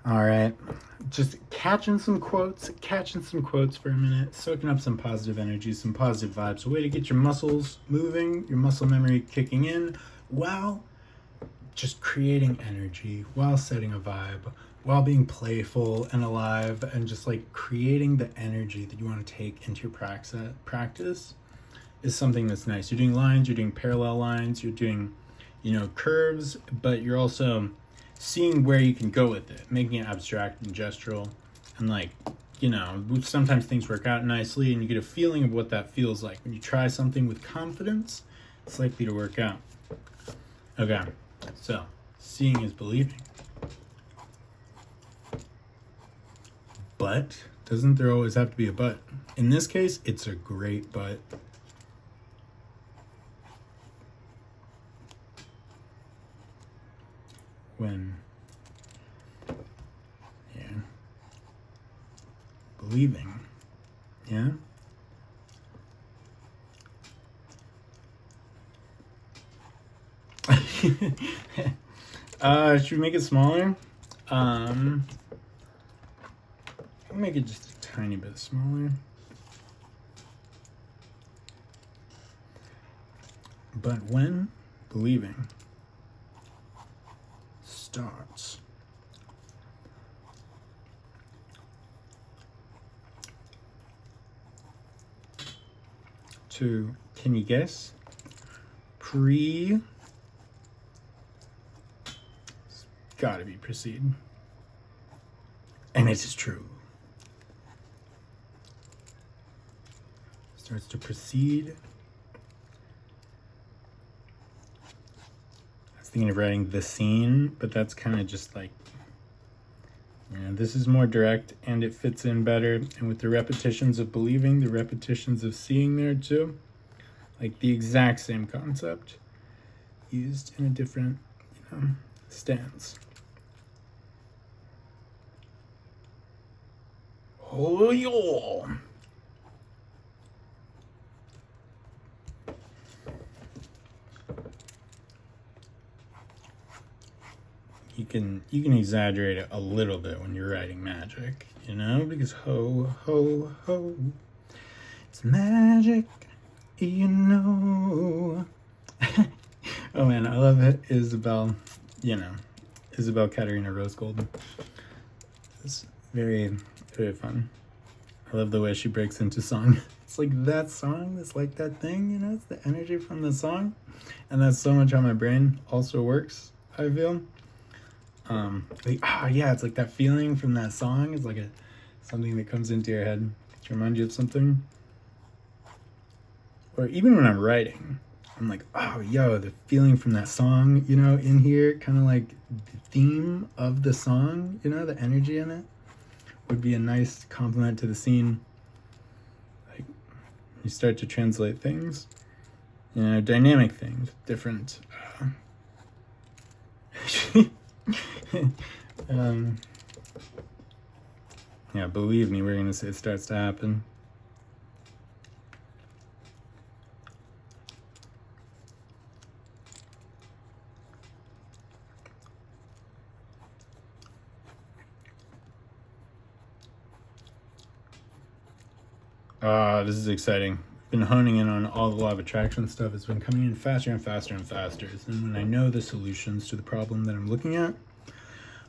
All right. Just catching some quotes for a minute, soaking up some positive energy, some positive vibes. A way to get your muscles moving, your muscle memory kicking in while just creating energy, while setting a vibe, while being playful and alive, and just like creating the energy that you want to take into your practice is something that's nice. You're doing lines, you're doing parallel lines, you're doing, curves, but you're also seeing where you can go with it, making it abstract and gestural. And sometimes things work out nicely and you get a feeling of what that feels like. When you try something with confidence, it's likely to work out. Okay, so seeing is believing. But doesn't there always have to be a but? In this case, it's a great but. When believing, should we make it smaller? I'll make it just a tiny bit smaller. But when believing starts to, can you guess? Gotta be proceed. And it is true. Starts to proceed. I was thinking of writing the scene, but that's kind of just like, this is more direct and it fits in better. And with the repetitions of believing, the repetitions of seeing there too, like the exact same concept used in a different, stance. Oh, yo. You can exaggerate it a little bit when you're writing magic, because ho, ho, ho, it's magic, Oh man, I love it. Isabel Katerina Rose Golden. It's very, very fun. I love the way she breaks into song. It's like that song, it's like that thing, it's the energy from the song. And that's so much how my brain also works, I feel. It's like that feeling from that song. It's like something that comes into your head to remind you of something. Or even when I'm writing, I'm like, the feeling from that song, in here, kind of like the theme of the song, the energy in it would be a nice compliment to the scene. Like, you start to translate things, dynamic things, different. Believe me, we're gonna say it starts to happen. This is exciting. Been honing in on all the law of attraction stuff. It's been coming in faster and faster and faster. And when I know the solutions to the problem that I'm looking at,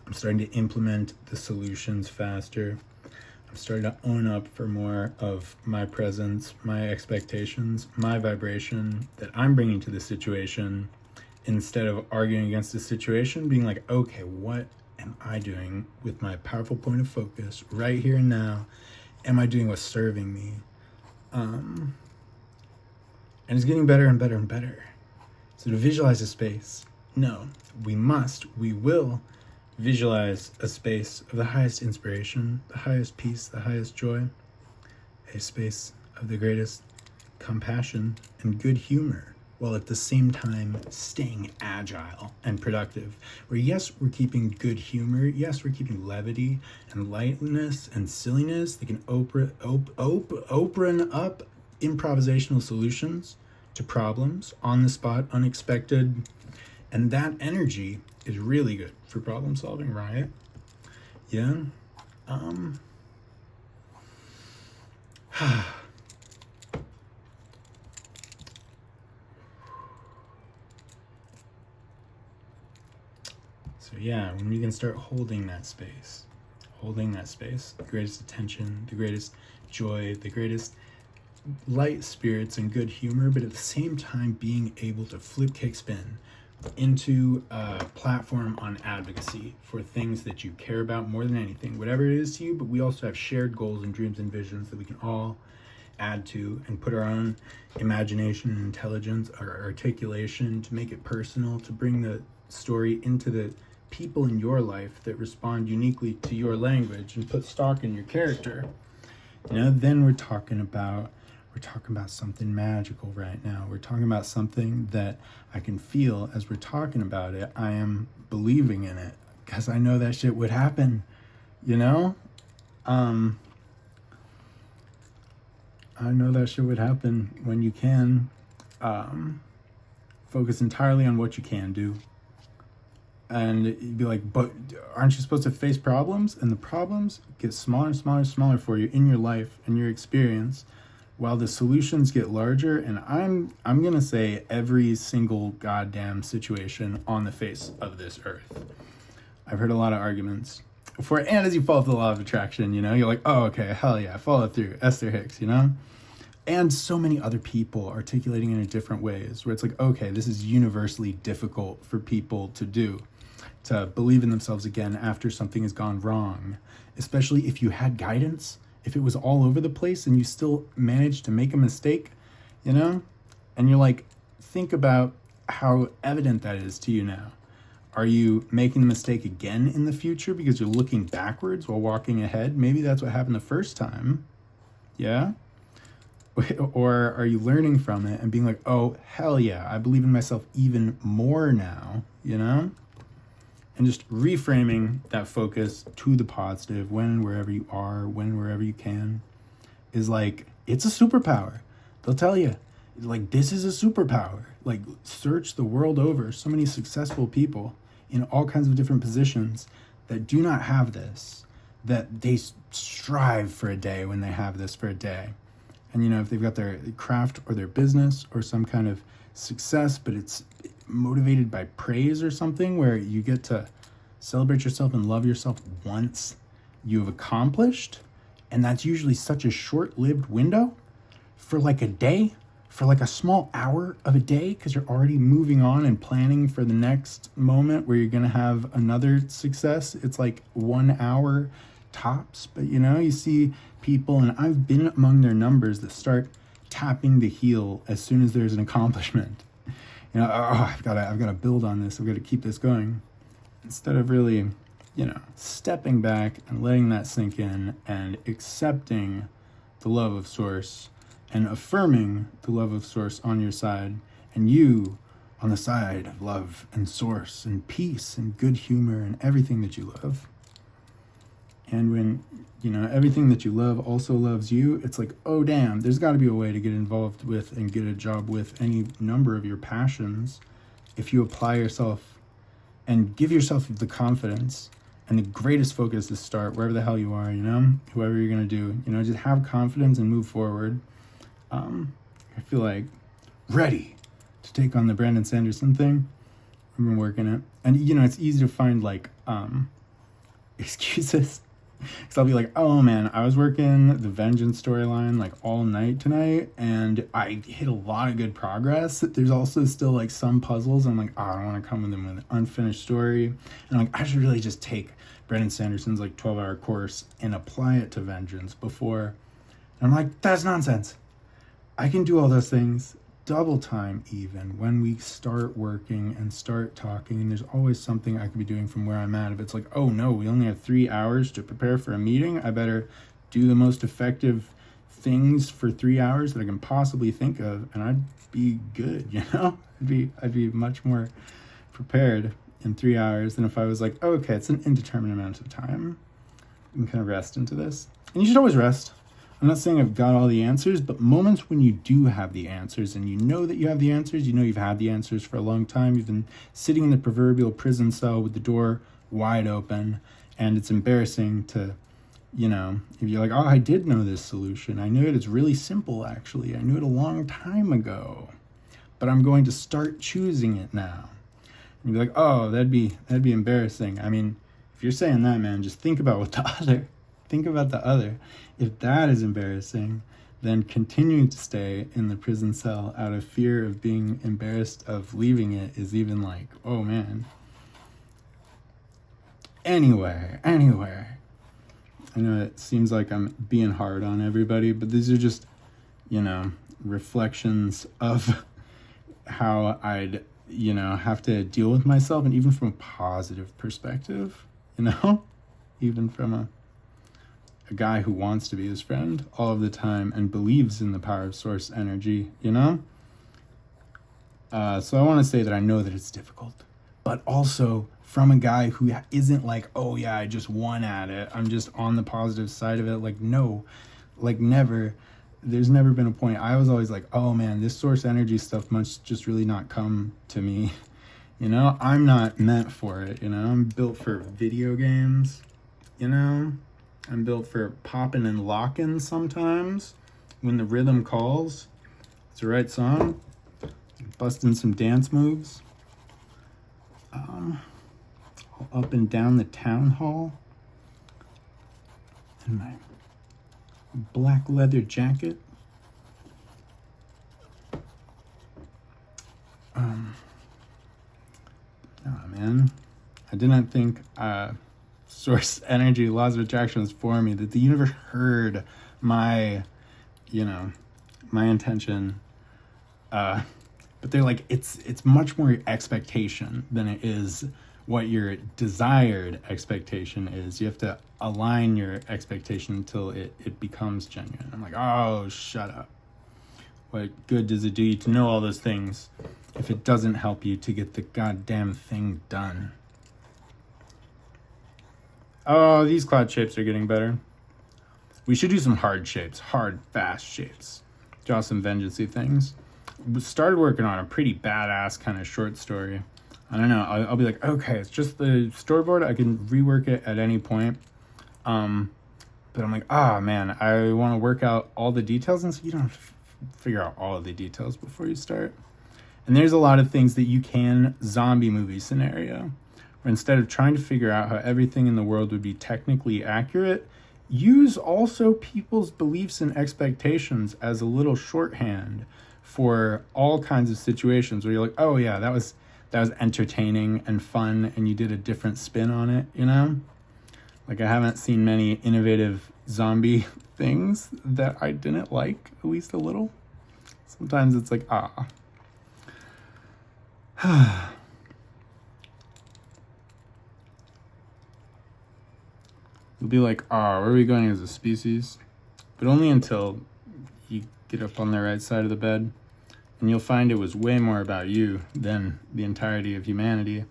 I'm starting to implement the solutions faster. I'm starting to own up for more of my presence, my expectations, my vibration that I'm bringing to the situation, instead of arguing against the situation, being like, okay, what am I doing with my powerful point of focus right here and now? Am I doing what's serving me? And it's getting better and better and better. So to visualize a space, we will visualize a space of the highest inspiration, the highest peace, the highest joy, a space of the greatest compassion and good humor, while at the same time staying agile and productive. Where yes, we're keeping good humor, yes, we're keeping levity and lightness and silliness that can open up improvisational solutions to problems on the spot, unexpected. And that energy is really good for problem solving, right? Yeah. So yeah, when we can start holding that space, the greatest attention, the greatest joy, the greatest light spirits and good humor, but at the same time being able to flip, kick, spin into a platform on advocacy for things that you care about more than anything, whatever it is to you. But we also have shared goals and dreams and visions that we can all add to and put our own imagination and intelligence, our articulation, to make it personal, to bring the story into the people in your life that respond uniquely to your language and put stock in your character. Then we're talking about something magical right now. We're talking about something that I can feel as we're talking about it. I am believing in it because I know that shit would happen, I know that shit would happen when you can focus entirely on what you can do. And you'd be like, but aren't you supposed to face problems? And the problems get smaller and smaller and smaller for you in your life and your experience, while the solutions get larger. And I'm gonna say every single goddamn situation on the face of this earth. I've heard a lot of arguments for it, and as you follow the law of attraction, you're like, oh, okay, hell yeah, follow through, Esther Hicks, and so many other people articulating in different ways, where it's like, okay, this is universally difficult for people to do, to believe in themselves again after something has gone wrong, especially if you had guidance. If it was all over the place and you still managed to make a mistake, and you're like, think about how evident that is to you now. Are you making the mistake again in the future because you're looking backwards while walking ahead? Maybe that's what happened the first time. Yeah? Or are you learning from it and being like, oh, hell yeah, I believe in myself even more now, And just reframing that focus to the positive when, wherever you are, wherever you can, is like, it's a superpower. They'll tell you, like, this is a superpower. Like, search the world over. So many successful people in all kinds of different positions that do not have this, that they strive for a day when they have this for a day. And, if they've got their craft or their business or some kind of success, but it's motivated by praise or something, where you get to celebrate yourself and love yourself once you've accomplished. And that's usually such a short-lived window for like a day, for like a small hour of a day, because you're already moving on and planning for the next moment where you're going to have another success. It's like 1 hour tops. But you see people, and I've been among their numbers, that start tapping the heel as soon as there's an accomplishment. I've got to build on this. I've got to keep this going, instead of really, stepping back and letting that sink in and accepting the love of Source and affirming the love of Source on your side, and you on the side of love and Source and peace and good humor and everything that you love. And when, everything that you love also loves you, it's like, oh, damn, there's got to be a way to get involved with and get a job with any number of your passions if you apply yourself and give yourself the confidence and the greatest focus to start wherever the hell you are, whoever you're going to do, just have confidence and move forward. I feel like ready to take on the Brandon Sanderson thing. I've been working it. And, it's easy to find like excuses. Because I'll be like, oh man, I was working the Vengeance storyline like all night tonight, and I hit a lot of good progress. There's also still like some puzzles. I'm like, oh, I don't want to come with them with an unfinished story. And I'm like, I should really just take Brandon Sanderson's like 12-hour course and apply it to Vengeance before. And I'm like, that's nonsense. I can do all those things double time even when we start working and start talking, and there's always something I could be doing from where I'm at. If it's like, oh no, we only have 3 hours to prepare for a meeting, I better do the most effective things for 3 hours that I can possibly think of, and I'd be good, I'd be much more prepared in 3 hours than if I was like, oh, okay, it's an indeterminate amount of time. You can kind of rest into this. And you should always rest. I'm not saying I've got all the answers, but moments when you do have the answers and you know that you have the answers, you've had the answers for a long time, you've been sitting in the proverbial prison cell with the door wide open, And it's embarrassing to, if you're like, oh, I did know this solution. I knew it. It's really simple, actually. I knew it a long time ago, but I'm going to start choosing it now. And you'd be like, oh, that'd be embarrassing. I mean, if you're saying that, man, just think about think about the other. If that is embarrassing, then continuing to stay in the prison cell out of fear of being embarrassed of leaving it is even like, oh man. Anyway, I know it seems like I'm being hard on everybody, but these are just, reflections of how I'd, have to deal with myself, and even from a positive perspective, even from a guy who wants to be his friend all of the time and believes in the power of source energy, So I want to say that I know that it's difficult, but also from a guy who isn't like, oh yeah, I just won at it, I'm just on the positive side of it. Like, no, like never. There's never been a point. I was always like, oh man, this source energy stuff must just really not come to me. I'm not meant for it. I'm built for video games. I'm built for popping and locking sometimes when the rhythm calls. It's the right song. Busting some dance moves. Up and down the town hall in my black leather jacket. Man, I didn't think source energy, laws of attraction was for me, that the universe heard my my intention, but they're like, it's much more expectation than it is what your desired expectation is. You have to align your expectation until it becomes genuine. I'm like, oh, shut up. What good does it do you to know all those things if it doesn't help you to get the goddamn thing done? Oh, these cloud shapes are getting better. We should do some hard shapes, hard, fast shapes. Draw some vengeance-y things. We started working on a pretty badass kind of short story. I don't know. I'll be like, okay, it's just the storyboard. I can rework it at any point. But I'm like, man, I want to work out all the details. And so you don't have to figure out all of the details before you start. And there's a lot of things that you can zombie movie scenario, where instead of trying to figure out how everything in the world would be technically accurate, use also people's beliefs and expectations as a little shorthand for all kinds of situations where you're like, oh yeah, that was entertaining and fun, and you did a different spin on it, Like, I haven't seen many innovative zombie things that I didn't like, at least a little. Sometimes it's like, You'll be like, where are we going as a species? But only until you get up on the right side of the bed. And you'll find it was way more about you than the entirety of humanity.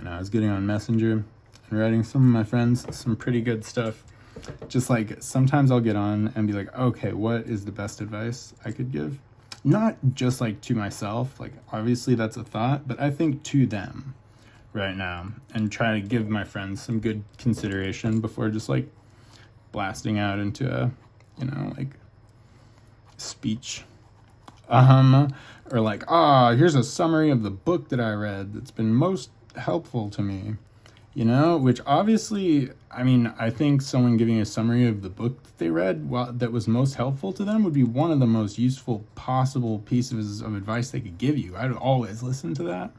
I was getting on Messenger and writing some of my friends some pretty good stuff. Just like, sometimes I'll get on and be like, okay, what is the best advice I could give? Not just like to myself, like obviously that's a thought, but I think to them right now, and try to give my friends some good consideration before just like blasting out into a, like speech. Or like, here's a summary of the book that I read that's been most helpful to me, which obviously, I think someone giving a summary of the book that they read that was most helpful to them would be one of the most useful possible pieces of advice they could give you. I'd always listen to that.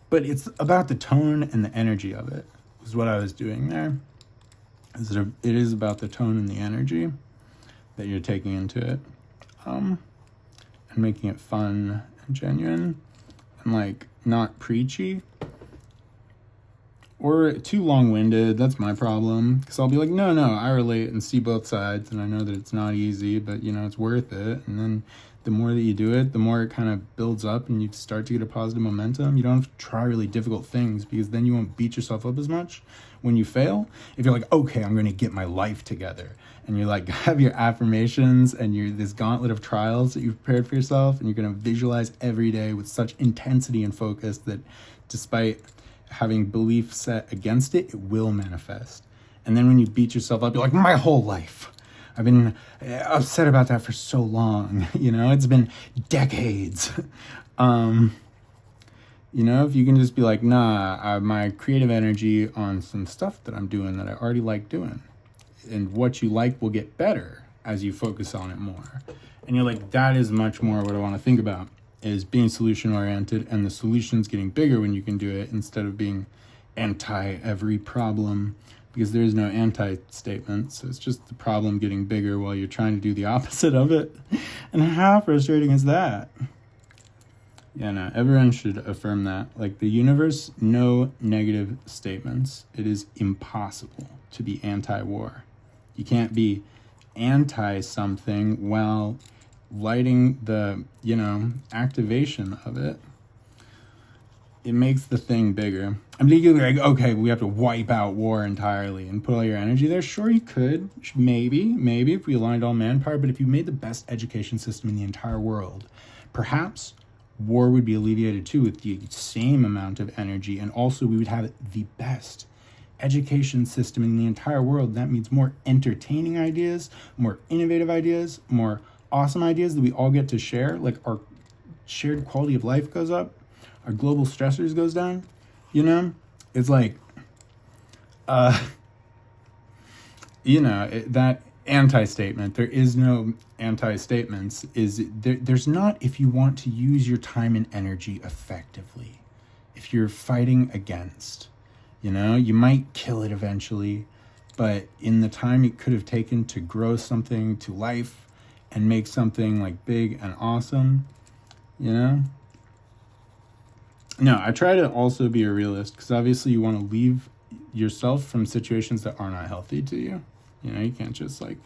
But it's about the tone and the energy of it, is what I was doing there. It is about the tone and the energy that you're taking into it, and making it fun and genuine and like not preachy or too long-winded. That's my problem, because I'll be like, no, I relate and see both sides, and I know that it's not easy, but it's worth it. And then the more that you do it, the more it kind of builds up, and you start to get a positive momentum. You don't have to try really difficult things, because then you won't beat yourself up as much when you fail. If you're like, okay, I'm going to get my life together, and you're like, have your affirmations and you're this gauntlet of trials that you've prepared for yourself, and you're going to visualize every day with such intensity and focus that despite having belief set against it, it will manifest. And then when you beat yourself up, you're like, my whole life, I've been upset about that for so long. It's been decades. If you can just be like, nah, I have my creative energy on some stuff that I'm doing that I already like doing. And what you like will get better as you focus on it more. And you're like, that is much more what I want to think about, is being solution-oriented, and the solution's getting bigger when you can do it instead of being anti every problem, because there is no anti-statement. So it's just the problem getting bigger while you're trying to do the opposite of it. And how frustrating is that? Yeah, no, everyone should affirm that. Like, the universe, no negative statements. It is impossible to be anti-war. You can't be anti-something while lighting the, activation of it. It makes the thing bigger. I'm thinking like, okay, we have to wipe out war entirely and put all your energy there. Sure, you could. Maybe if we aligned all manpower, but if you made the best education system in the entire world, perhaps war would be alleviated too with the same amount of energy, and also we would have the best education system in the entire world. That means more entertaining ideas, more innovative ideas, more awesome ideas that we all get to share. Like, our shared quality of life goes up, our global stressors goes down. It's like that anti-statement, there is no anti-statements, there's not, if you want to use your time and energy effectively, if you're fighting against, you might kill it eventually, but in the time it could have taken to grow something to life and make something like big and awesome, No, I try to also be a realist, because obviously you want to leave yourself from situations that are not healthy to you. You can't just like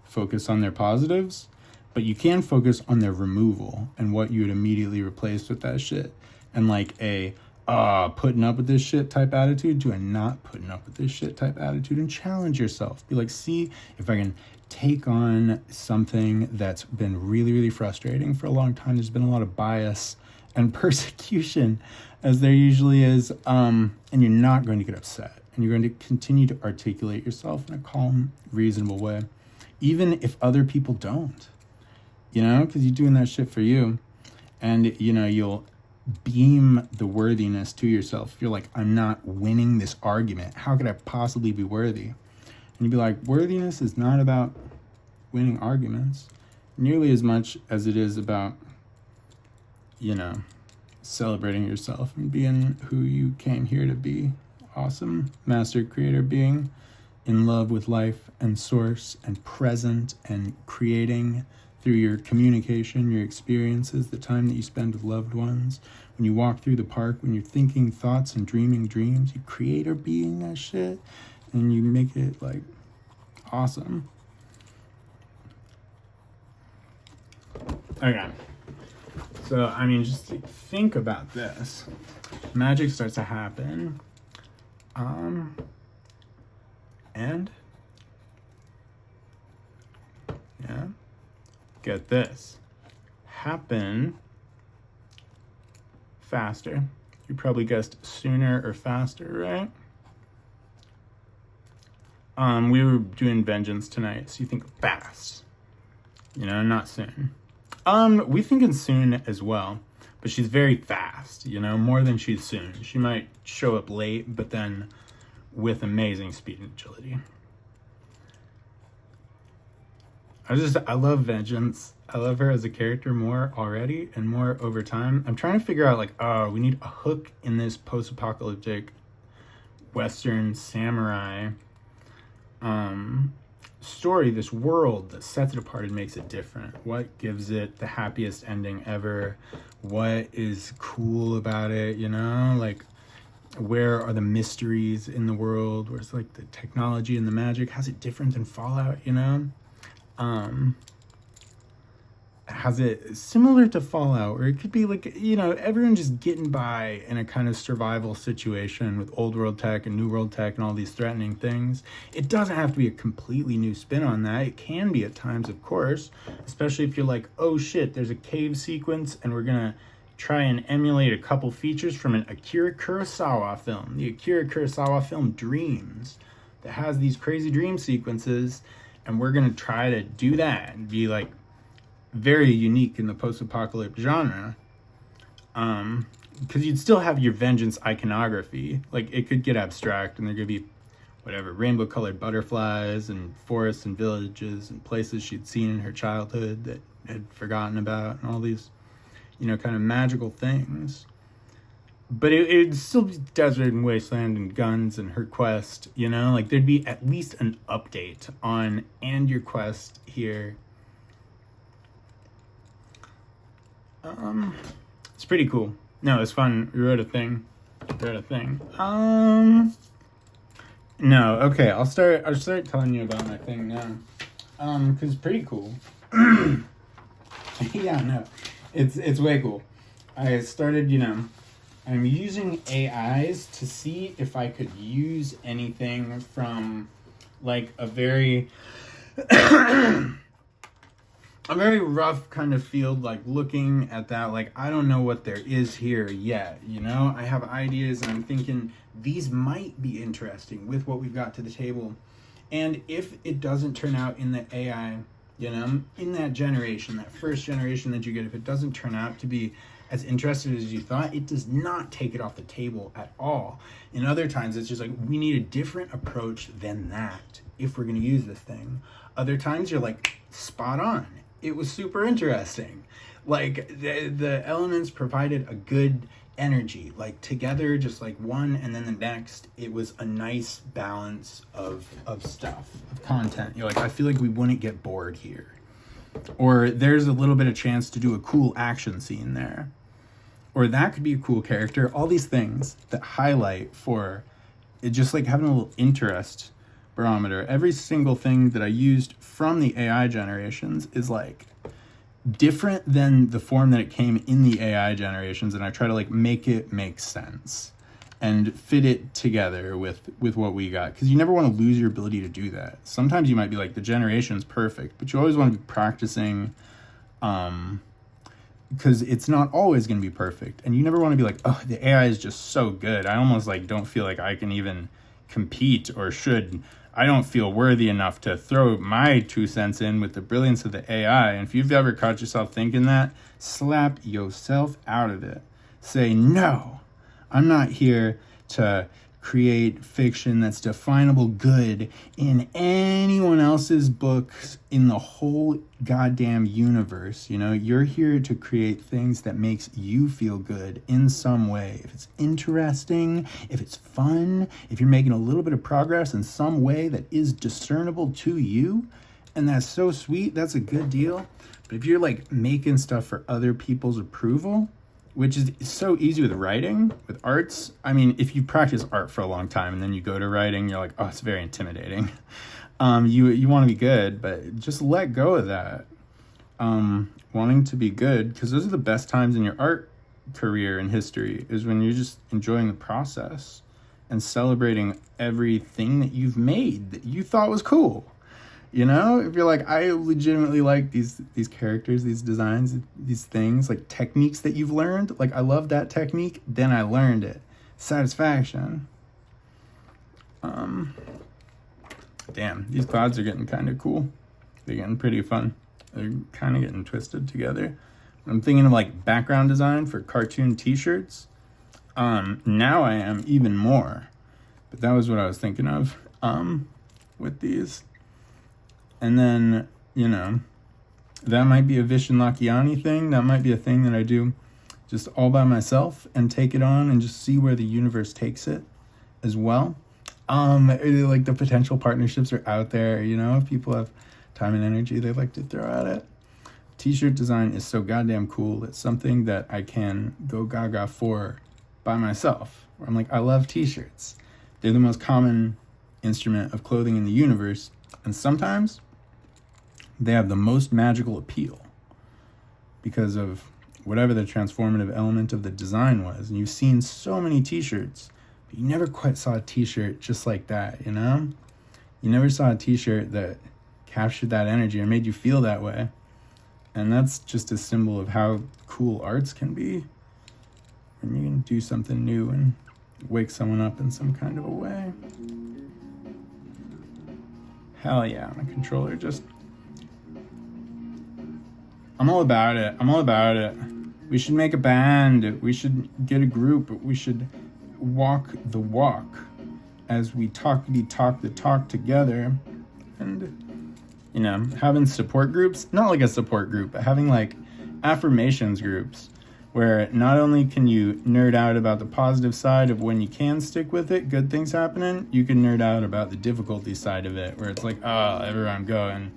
focus on their positives, but you can focus on their removal and what you would immediately replace with that shit. And like a putting up with this shit type attitude to a not putting up with this shit type attitude, and challenge yourself. Be like, see if I can take on something that's been really, really frustrating for a long time. There's been a lot of bias and persecution, as there usually is, and you're not going to get upset, and you're going to continue to articulate yourself in a calm, reasonable way, even if other people don't, because you're doing that shit for you, and you'll beam the worthiness to yourself. If you're like, I'm not winning this argument, how could I possibly be worthy? And you'd be like, worthiness is not about winning arguments nearly as much as it is about celebrating yourself and being who you came here to be. Awesome master creator being, in love with life and source and present and creating through your communication, your experiences, the time that you spend with loved ones. When you walk through the park, when you're thinking thoughts and dreaming dreams, you create or being that shit, and you make it like awesome. Okay. So, just think about this. Magic starts to happen. And yeah, get this. Happen faster. You probably guessed sooner or faster, right? We were doing vengeance tonight, so you think fast. Not soon. We thinking soon as well, but she's very fast, more than she's soon. She might show up late, but then with amazing speed and agility. I love Vengeance. I love her as a character more already and more over time. I'm trying to figure out we need a hook in this post-apocalyptic Western samurai story, this world that sets it apart and makes it different. What gives it the happiest ending ever? What is cool about it, Where are the mysteries in the world? Where's like the technology and the magic? How's it different than Fallout, you know? How's it similar to Fallout, or it could be like, you know, everyone just getting by in a kind of survival situation with old world tech and new world tech and all these threatening things. It doesn't have to be a completely new spin on that. It can be at times, of course, especially if you're like, oh shit, there's a cave sequence and we're gonna try and emulate a couple features from an Akira Kurosawa film, the Akira Kurosawa film Dreams, that has these crazy dream sequences, and we're gonna try to do that and be like very unique in the post-apocalyptic genre, because you'd still have your vengeance iconography. Like, it could get abstract and there could be whatever rainbow colored butterflies and forests and villages and places she'd seen in her childhood that had forgotten about, and all these, you know, kind of magical things. But it'd still be desert and wasteland and guns and her quest, you know? Like, there'd be at least an update on, and your quest here. It's pretty cool. No, it's fun. We wrote a thing. No, okay, I'll start telling you about my thing now. Cause it's pretty cool. Yeah, no. It's way cool. I started, you know, I'm using AIs to see if I could use anything from like a very a very rough kind of field, like looking at that, like, I don't know what there is here yet, you know? I have ideas and I'm thinking these might be interesting with what we've got to the table. And if it doesn't turn out in the AI, you know, in that generation, that first generation that you get, if it doesn't turn out to be as interested as you thought, it does not take it off the table at all. In other times, it's just like, we need a different approach than that if we're going to use this thing. Other times, you're like, spot on. It was super interesting. Like, the elements provided a good energy, like together, just like one and then the next. It was a nice balance of stuff, of content. You're like, I feel like we wouldn't get bored here. Or there's a little bit of chance to do a cool action scene there. Or that could be a cool character. All these things that highlight for it, just like having a little interest barometer. Every single thing that I used from the AI generations is like different than the form that it came in the AI generations, and I try to like make it make sense and fit it together with what we got, because you never want to lose your ability to do that. Sometimes you might be like, the generation's perfect, but you always want to be practicing, because it's not always going to be perfect, and you never want to be like, oh, the AI is just so good, I almost like don't feel like I can even compete, or I don't feel worthy enough to throw my 2 cents in with the brilliance of the AI. And if you've ever caught yourself thinking that, slap yourself out of it. Say, no, I'm not here to create fiction that's definable good in anyone else's books in the whole goddamn universe. You know, you're here to create things that makes you feel good in some way. If it's interesting, if it's fun, if you're making a little bit of progress in some way that is discernible to you, and that's so sweet, that's a good deal. But if you're like making stuff for other people's approval, which is so easy with writing, with arts. I mean, if you practice art for a long time and then you go to writing, you're like, oh, it's very intimidating. You want to be good, but just let go of that. Wanting to be good, because those are the best times in your art career and history, is when you're just enjoying the process and celebrating everything that you've made that you thought was cool. You know, if you're like, I legitimately like these characters, these designs, these things, like techniques that you've learned. Like, I love that technique, then I learned it. Satisfaction. Damn, these clouds are getting kind of cool. They're getting pretty fun. They're kind of getting twisted together. I'm thinking of like background design for cartoon t-shirts. Now I am even more. But that was what I was thinking of with these. And then, you know, that might be a Vishen Lakhiani thing. That might be a thing that I do just all by myself and take it on and just see where the universe takes it as well. Like, the potential partnerships are out there, you know, if people have time and energy they'd like to throw at it. T-shirt design is so goddamn cool. It's something that I can go gaga for by myself. where I'm like, I love t-shirts. They're the most common instrument of clothing in the universe, and sometimes they have the most magical appeal because of whatever the transformative element of the design was. And you've seen so many t-shirts, but you never quite saw a t-shirt just like that, you know? You never saw a t-shirt that captured that energy or made you feel that way. And that's just a symbol of how cool arts can be when you can do something new and wake someone up in some kind of a way. Hell yeah, my controller just... I'm all about it. We should make a band. We should get a group. We should walk the walk as we talk the talk together. And, you know, having support groups, not like a support group, but having like affirmations groups where not only can you nerd out about the positive side of when you can stick with it, good things happening, you can nerd out about the difficulty side of it, where it's like, oh, everywhere I'm going,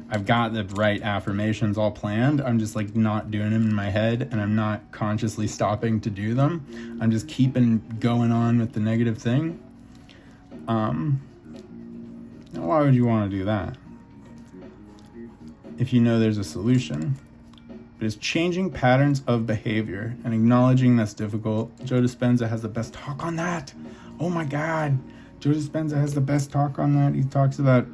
I've got the right affirmations all planned. I'm just like not doing them in my head, and I'm not consciously stopping to do them. I'm just keeping going on with the negative thing. Now why would you want to do that if you know there's a solution? But it's changing patterns of behavior and acknowledging that's difficult. Joe Dispenza has the best talk on that. Oh my God. Joe Dispenza has the best talk on that. He talks about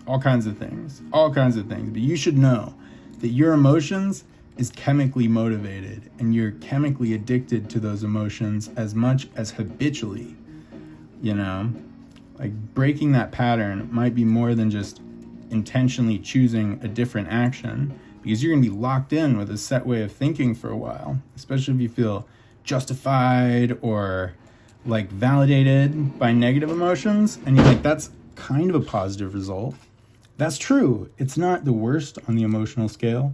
all kinds of things. But you should know that your emotions is chemically motivated, and you're chemically addicted to those emotions as much as habitually, you know? Like breaking that pattern might be more than just intentionally choosing a different action, because you're going to be locked in with a set way of thinking for a while, especially if you feel justified or like validated by negative emotions. And you're like, that's kind of a positive result. That's true. It's not the worst on the emotional scale,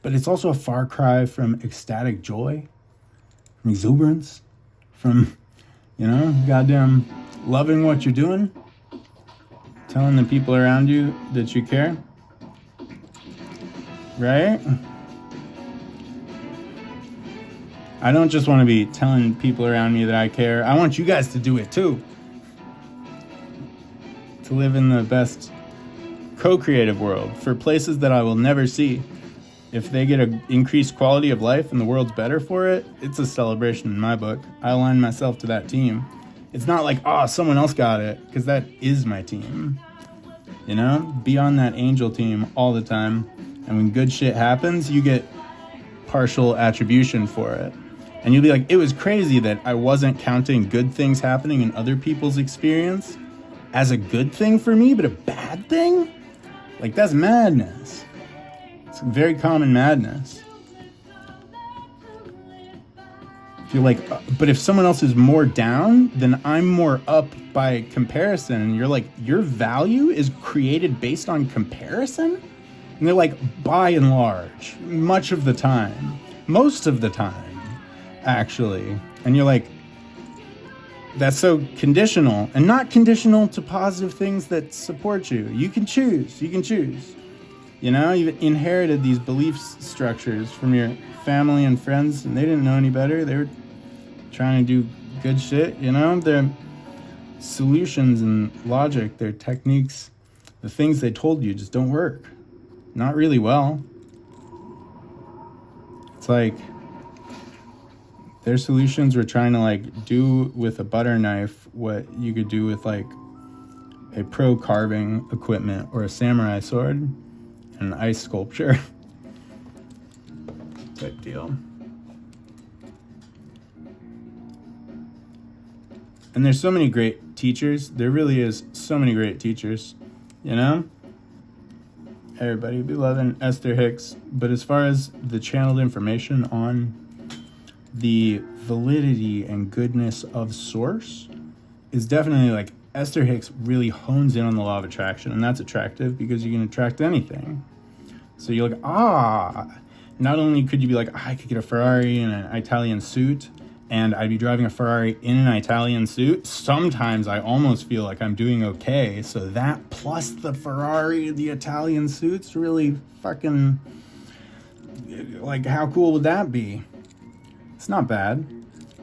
but it's also a far cry from ecstatic joy, from exuberance, from, you know, goddamn loving what you're doing, telling the people around you that you care. Right? I don't just want to be telling people around me that I care. I want you guys to do it too. To live in the best co-creative world for places that I will never see. If they get an increased quality of life and the world's better for it, it's a celebration in my book. I align myself to that team. It's not like, oh, someone else got it, because that is my team. You know? Be on that angel team all the time. And when good shit happens, you get partial attribution for it. And you'll be like, it was crazy that I wasn't counting good things happening in other people's experience as a good thing for me, but a bad thing? Like, that's madness. It's very common madness. If you're like, but if someone else is more down, then I'm more up by comparison. And you're like, your value is created based on comparison? And they're like, by and large, much of the time, most of the time, actually. And you're like, that's so conditional, and not conditional to positive things that support you. You can choose. You know, you've inherited these belief structures from your family and friends, and they didn't know any better. They were trying to do good shit, you know? Their solutions and logic, their techniques, the things they told you just don't work. Not really well. It's like their solutions were trying to like do with a butter knife what you could do with like a pro carving equipment or a samurai sword and an ice sculpture type deal. And there's so many great teachers. There really is so many great teachers, you know? Everybody would be loving Esther Hicks. But as far as the channeled information on the validity and goodness of source is definitely like Esther Hicks really hones in on the law of attraction. And that's attractive because you can attract anything. So you're like, not only could you be like, I could get a Ferrari in an Italian suit, and I'd be driving a Ferrari in an Italian suit. Sometimes I almost feel like I'm doing okay. So that plus the Ferrari, the Italian suits, really fucking, like, how cool would that be? It's not bad.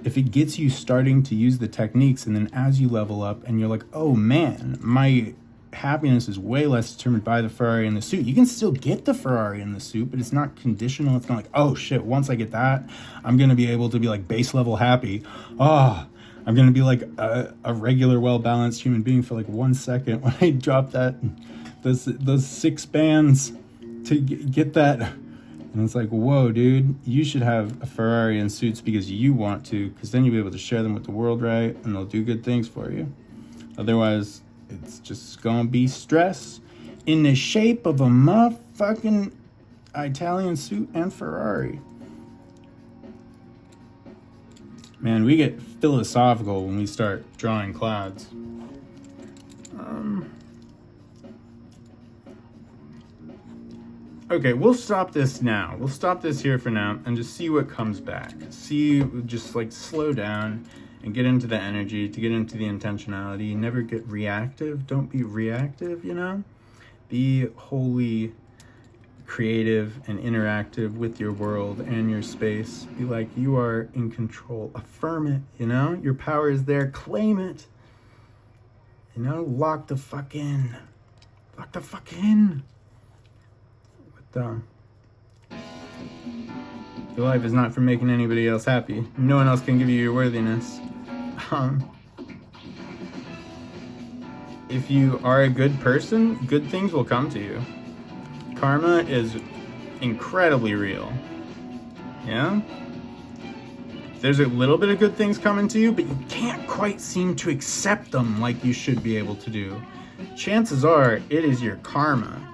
if it gets you starting to use the techniques, and then as you level up and you're like, oh man, my happiness is way less determined by the Ferrari and the suit. You can still get the Ferrari and the suit, but it's not conditional. It's not like, oh shit, once I get that, I'm going to be able to be like base level happy. I'm going to be like a regular, well-balanced human being for like 1 second when I drop those 6 bands to get that. And it's like, whoa, dude, you should have a Ferrari and suits because you want to, because then you'll be able to share them with the world, right? And they'll do good things for you. Otherwise, it's just gonna be stress in the shape of a motherfucking Italian suit and Ferrari. Man, we get philosophical when we start drawing clouds. Okay, we'll stop this now. We'll stop this here for now and just see what comes back. Just like slow down and get into the energy, to get into the intentionality. Never get reactive. Don't be reactive, you know? Be wholly creative and interactive with your world and your space. Be like, you are in control. Affirm it, you know? Your power is there. Claim it. You know, lock the fuck in. Lock the fuck in. Your life is not for making anybody else happy. No one else can give you your worthiness. If you are a good person, good things will come to you. Karma is incredibly real. Yeah? There's a little bit of good things coming to you, but you can't quite seem to accept them like you should be able to do. Chances are it is your karma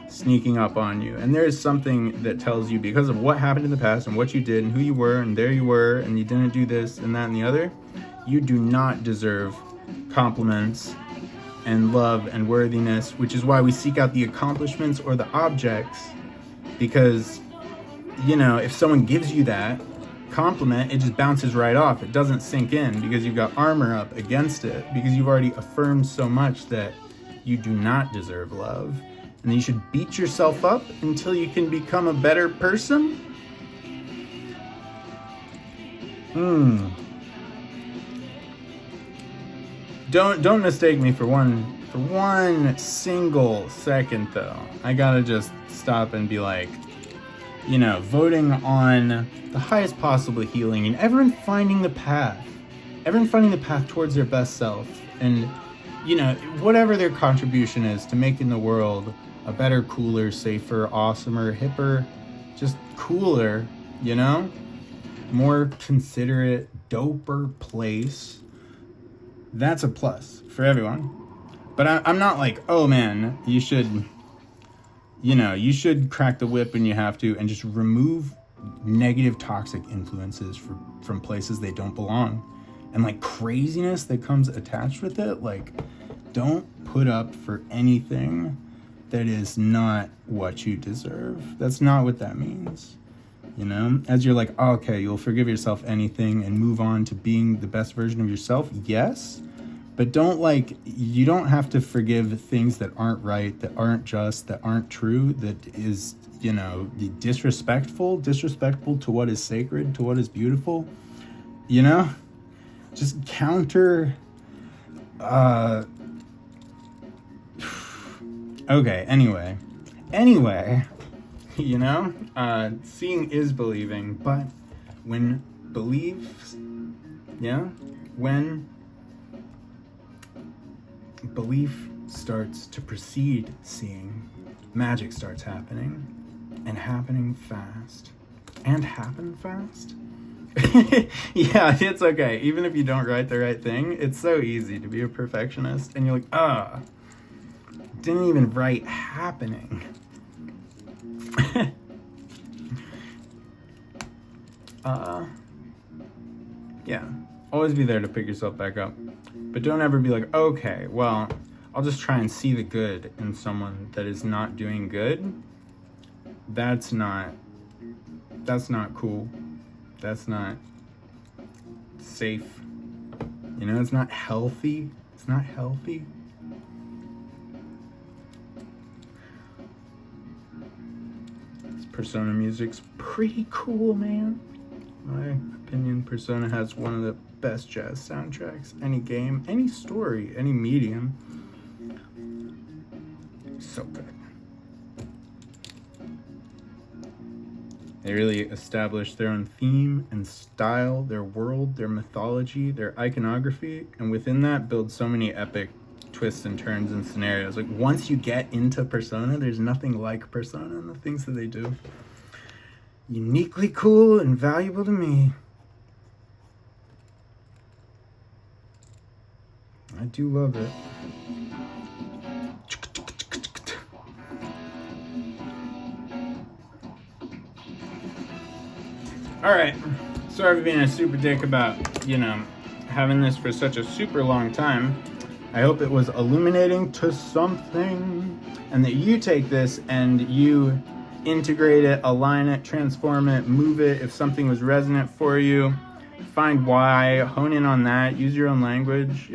sneaking up on you. And there is something that tells you, because of what happened in the past and what you did and who you were and there you were and you didn't do this and that and the other, you do not deserve compliments and love and worthiness, which is why we seek out the accomplishments or the objects. Because, you know, if someone gives you that compliment, it just bounces right off. It doesn't sink in because you've got armor up against it, because you've already affirmed so much that you do not deserve love. And you should beat yourself up until you can become a better person. Don't mistake me for one single second though. I gotta just stop and be like, you know, voting on the highest possible healing and everyone finding the path towards their best self, and you know, whatever their contribution is to making the world a better, cooler, safer, awesomer, hipper, just cooler, you know? More considerate, doper place. That's a plus for everyone. But I'm not like, oh man, you should crack the whip when you have to and just remove negative, toxic influences from places they don't belong. And like craziness that comes attached with it, like don't put up for anything that is not what you deserve. That's not what that means. You know, as you're like, oh, okay, you'll forgive yourself anything and move on to being the best version of yourself. Yes, but you don't have to forgive things that aren't right, that aren't just, that aren't true, that is, you know, disrespectful to what is sacred, to what is beautiful. You know, just counter. Okay, anyway, you know, seeing is believing, but when belief starts to precede seeing, magic starts happening, and happening fast, and happen fast. Yeah, it's okay. Even if you don't write the right thing, it's so easy to be a perfectionist, and you're like, didn't even write happening. Yeah, always be there to pick yourself back up, but don't ever be like, okay, well, I'll just try and see the good in someone that is not doing good. That's not cool. That's not safe. You know, it's not healthy. It's not healthy. This Persona music's pretty cool, man. my opinion, Persona has one of the best jazz soundtracks. Any game, any story, any medium. So good. They really establish their own theme and style, their world, their mythology, their iconography, and within that build so many epic twists and turns and scenarios. Like once you get into Persona, there's nothing like Persona and the things that they do. Uniquely cool and valuable to me. I do love it. Alright, sorry for being a super dick about, having this for such a super long time. I hope it was illuminating to something, and that you take this and you integrate it, align it, transform it, move it. If something was resonant for you, find why, hone in on that, use your own language,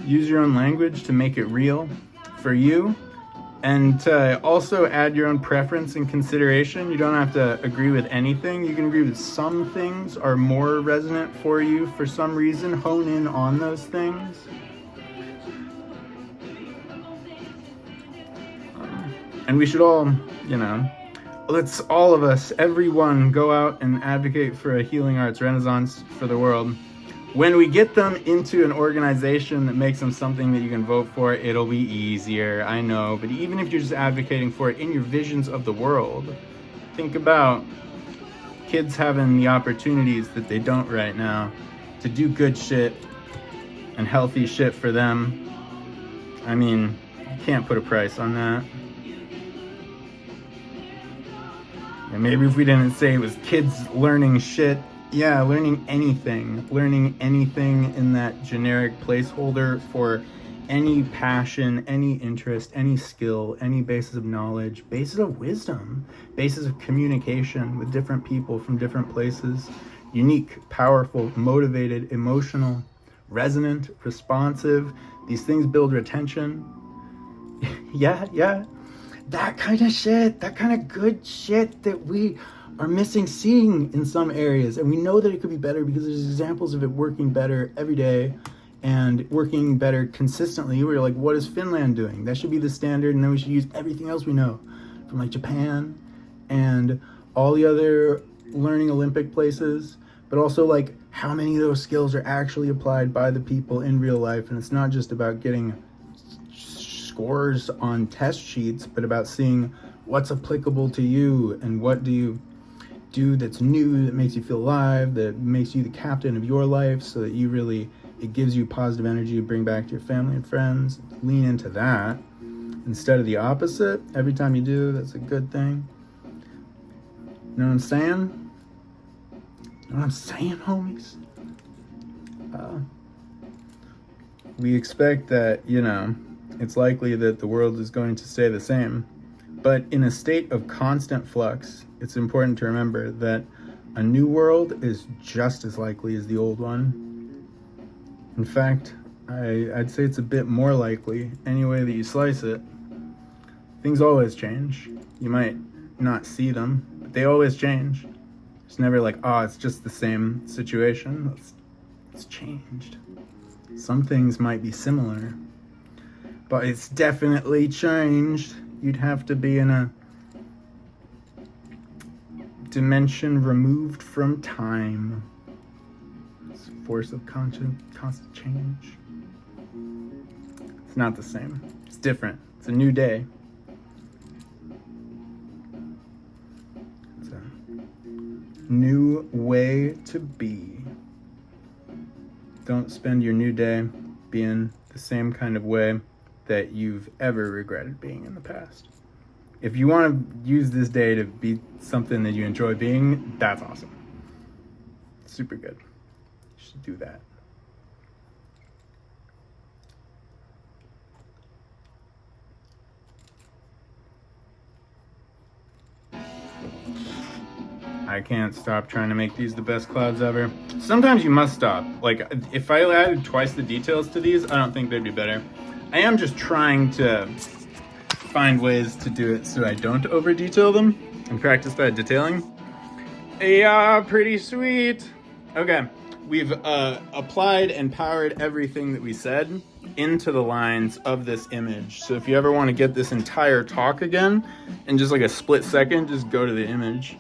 use your own language to make it real for you. And to also add your own preference and consideration. You don't have to agree with anything. You can agree with some things are more resonant for you for some reason. Hone in on those things. And we should all, let's all of us, everyone, go out and advocate for a healing arts renaissance for the world. When we get them into an organization that makes them something that you can vote for, it'll be easier, I know. But even if you're just advocating for it in your visions of the world, think about kids having the opportunities that they don't right now to do good shit and healthy shit for them. I mean, you can't put a price on that. And maybe if we didn't say it was kids learning shit, yeah, learning anything in that generic placeholder for any passion, any interest, any skill, any basis of knowledge, basis of wisdom, basis of communication with different people from different places, unique, powerful, motivated, emotional, resonant, responsive. These things build retention. Yeah. That kind of shit, that kind of good shit that we are missing seeing in some areas, and we know that it could be better because there's examples of it working better every day and working better consistently. We're like, what is Finland doing? That should be the standard, and then we should use everything else we know from like Japan and all the other learning Olympic places, but also like how many of those skills are actually applied by the people in real life. And it's not just about getting scores on test sheets, but about seeing what's applicable to you and what do you do that's new, that makes you feel alive, that makes you the captain of your life, so that you really, it gives you positive energy to bring back to your family and friends. Lean into that instead of the opposite. Every time you do, that's a good thing. You know what I'm saying? You know what I'm saying, homies? We expect that, it's likely that the world is going to stay the same. But in a state of constant flux, it's important to remember that a new world is just as likely as the old one. In fact, I'd say it's a bit more likely any way that you slice it. Things always change. You might not see them, but they always change. It's never like, it's just the same situation. It's changed. Some things might be similar, but it's definitely changed. You'd have to be in a dimension removed from time. It's a force of constant change. It's not the same. It's different. It's a new day. It's a new way to be. Don't spend your new day being the same kind of way that you've ever regretted being in the past. If you want to use this day to be something that you enjoy being, that's awesome. Super good. You should do that. I can't stop trying to make these the best clouds ever. Sometimes you must stop. Like, if I added twice the details to these, I don't think they'd be better. I am just trying to find ways to do it so I don't over detail them and practice that detailing. Yeah, pretty sweet. Okay, we've applied and powered everything that we said into the lines of this image. So if you ever want to get this entire talk again in just like a split second, just go to the image.